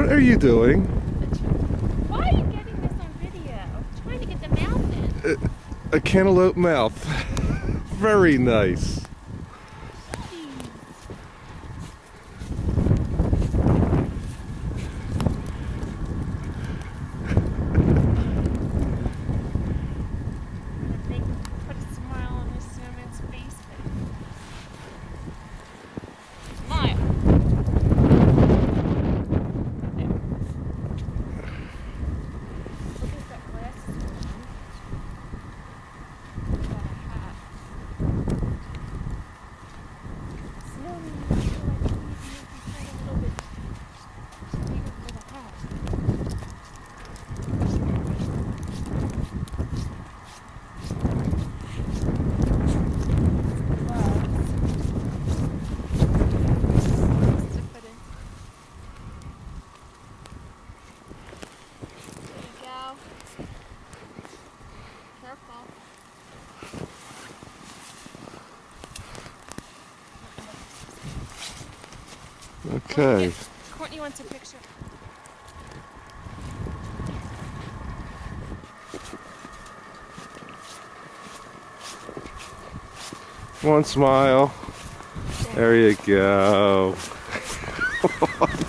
What are you doing? Why are you getting this on video? I'm trying to get the mouth in. A cantaloupe mouth. Very nice. They put a smile on this snowman's face. Smile. There. Look at that glasses on. Got a hat. Snowman, I feel like he's a little bit bigger for the hat. Okay. Courtney wants a picture. One smile. There you go.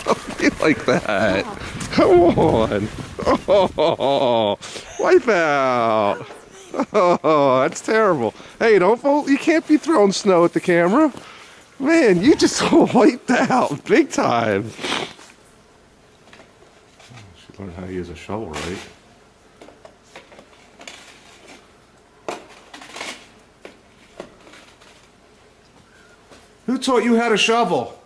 Don't be like that. Come on. Oh, wipe out. Oh, that's terrible. Hey, don't vote. You can't be throwing snow at the camera. Man, you just wiped out big time. Should learn how to use a shovel, right? Who taught you how to shovel?